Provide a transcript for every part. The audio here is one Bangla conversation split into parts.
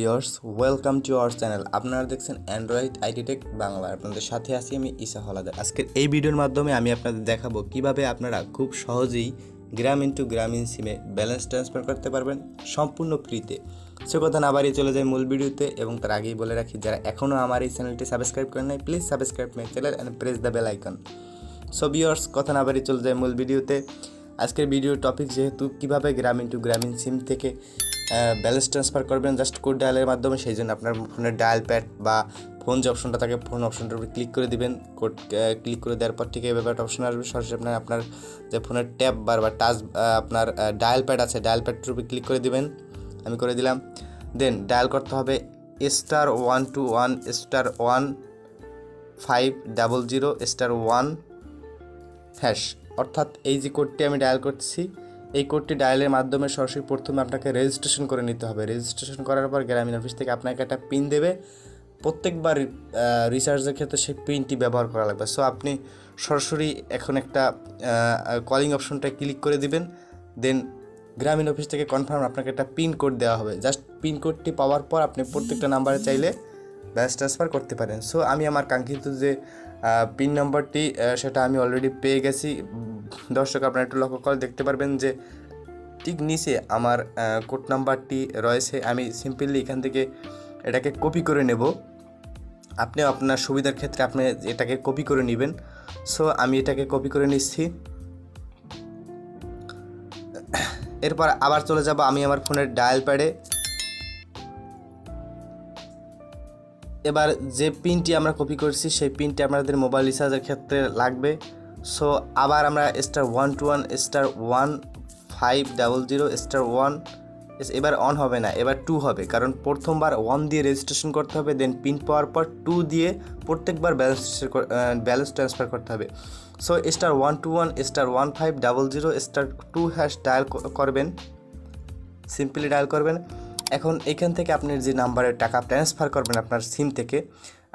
Viewers, welcome to our channel. আপনারা দেখছেন অ্যান্ড্রয়েড আইটি টেক বাংলা। আপনাদের সাথে আছি আমি ঈশা হলাদার। আজকের এই ভিডিওর মাধ্যমে আমি আপনাদের দেখাবো কিভাবে আপনারা খুব সহজেই গ্রামীণ সিমে ব্যালেন্স ট্রান্সফার করতে পারবেন সম্পূর্ণ ফ্রিতে। সে কথা না বাড়িয়ে চলে যায় মূল ভিডিওতে, এবং তার আগেই বলে রাখি, যারা এখনও আমার এই চ্যানেলটি সাবস্ক্রাইব করেন নাই, please subscribe my channel and press the bell icon. So viewers, কথা না বাড়িয়ে চলে যায় মূল ভিডিওতে। আজকের ভিডিওর টপিক যেহেতু কীভাবে গ্রামীণ সিম থেকে ব্যালেন্স ট্রান্সফার করবেন জাস্ট কোড ডায়ালের মাধ্যমে, সেই জন্য আপনার ফোনের ডায়াল প্যাড বা ফোন যে অপশনটা থাকে, ফোন অপশনটার উপরে ক্লিক করে দিবেন। কোড ক্লিক করে দেওয়ার পর থেকে এভাবে একটা অপশন আসবে, সরাসরি আপনার যে ফোনের ট্যাব বার বা টাচ আপনার ডায়াল প্যাড আছে, ডায়াল প্যাডটার উপরে ক্লিক করে দিবেন। আমি করে দিলাম। দেন ডায়াল করতে হবে *121*1500*1#। অর্থাৎ এই যে কোডটি আমি ডায়াল করছি, এই কোডটি ডায়ালের মাধ্যমে সরাসরি প্রথমে আপনাকে রেজিস্ট্রেশন করে নিতে হবে। রেজিস্ট্রেশন করার পর গ্রামীণ অফিস থেকে আপনাকে একটা পিন দেবে। প্রত্যেকবার রিচার্জের ক্ষেত্রে সেই পিনটি ব্যবহার করা লাগবে। সো আপনি সরাসরি এখন একটা কলিং অপশনটায় ক্লিক করে দিবেন। দেন গ্রামীণ অফিস থেকে কনফার্ম আপনাকে একটা পিন কোড দেওয়া হবে। জাস্ট পিন কোডটি পাওয়ার পর আপনি প্রত্যেকটা নাম্বারে চাইলে ব্যালেন্স ট্রান্সফার করতে পারেন। সো আমি আমার কাঙ্ক্ষিত যে পিন নম্বরটি সেটা আমি অলরেডি পেয়ে গেছি। দর্শক, আপনারা একটু লক্ষ্য করে দেখতে পারবেন যে ঠিক নিচে আমার কোড নাম্বারটি রয়েছে। আমি সিম্পলি এখান থেকে এটাকে কপি করে নেব। আপনিও আপনার সুবিধার ক্ষেত্রে আপনি এটাকে কপি করে নেবেন। সো আমি এটাকে কপি করে নিচ্ছি। এরপর আবার চলে যাব আমি আমার ফোনের ডায়াল প্যাডে। এবার যে পিনটি আমরা কপি করছি সেই পিনটি আপনাদের মোবাইল রিচার্জের ক্ষেত্রে লাগবে। সো আবার আমরা *121*1500*1, এবার অন হবে না, এবার 2 হবে, কারণ প্রথমবার 1 দিয়ে রেজিস্ট্রেশন করতে হবে। দেন পিন পাওয়ার পর 2 দিয়ে প্রত্যেকবার ব্যালেন্স ট্রান্সফার করতে হবে। সো *121*1500*2# ডায়াল করবেন, সিম্পলি ডায়াল করবেন। এখন এখান থেকে আপনি যে নাম্বারে টাকা ট্রান্সফার করবেন আপনার সিম থেকে,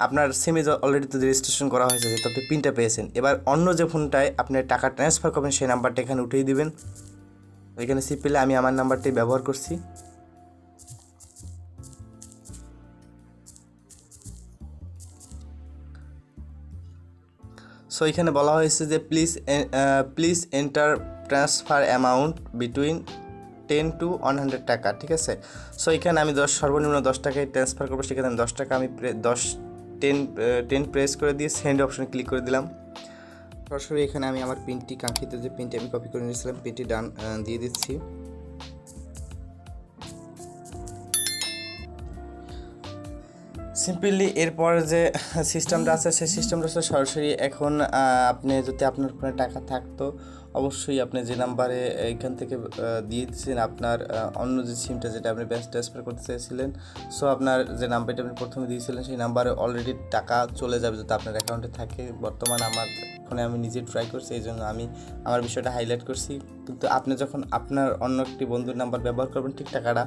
আপনার সিমে অলরেডি তো রেজিস্ট্রেশন করা হয়েছে, যেহেতু আপনি পিনটা পেয়েছেন। এবার অন্য যে ফোনটায় আপনি টাকা ট্রান্সফার করবেন সেই নাম্বারটা এখানে উঠিয়ে দিবেন। এখানে সিম্পলি আমি আমার নাম্বারটি ব্যবহার করছি। সো এখানে বলা হয়েছে যে please enter transfer amount between 10 to 100 টাকা, ঠিক আছে। সো এখানে আমি সর্বনিম্ন 10 টাকায় ট্রান্সফার করবো, সেখানে আমি 10 টাকা আমি 10 প্রেস করে দিয়ে সেন্ড অপশনে ক্লিক করে দিলাম। সরাসরি এখানে আমি আমার পিনটি, কাঙ্ক্ষিত যে পিনটি আমি কপি করে নিয়েছিলাম, পিনটি ডান দিয়ে দিচ্ছি। সিম্পলি এরপর যে সিস্টেমটা আছে সেই সিস্টেমটা হচ্ছে সরাসরি এখন আপনি যদি আপনার ফোনে টাকা থাকতো, অবশ্যই আপনি যে নাম্বারে এখান থেকে দিয়েছেন আপনার অন্য যে সিমটা যেটা আপনি ব্যালেন্স ট্রান্সফার করতে চাইছিলেন, সো আপনার যে নাম্বারটা আপনি প্রথমে দিয়েছিলেন সেই নাম্বারে অলরেডি টাকা চলে যাবে যদি আপনার অ্যাকাউন্টে থাকে। বর্তমানে আমার ফোনে আমি নিজে ট্রাই করছি, এই জন্য আমি আমার বিষয়টা হাইলাইট করছি। কিন্তু আপনি যখন আপনার অন্য একটি বন্ধুর নাম্বার ব্যবহার করবেন, ঠিক টাকাটা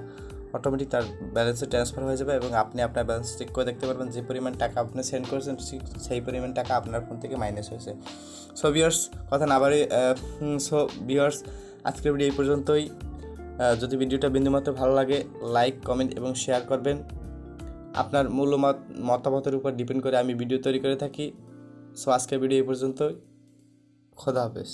অটোমেটিক তার ব্যালেন্সে ট্রান্সফার হয়ে যাবে, এবং আপনি আপনার ব্যালেন্স চেক করে দেখতে পারবেন যে পরিমাণ টাকা আপনি সেন্ড করেছেন সেই পরিমাণ টাকা আপনার ফোন থেকে মাইনাস হয়েছে। সো ভিউয়ার্স, কথা না বাড়ি আজকের ভিডিও এই পর্যন্তই। যদি ভিডিওটা বিন্দুমাত্র ভালো লাগে, লাইক, কমেন্ট এবং শেয়ার করবেন। আপনার মতামতের উপর ডিপেন্ড করে আমি ভিডিও তৈরি করে থাকি। সো আজকের ভিডিও এই পর্যন্তই। খোদা হাফেজ।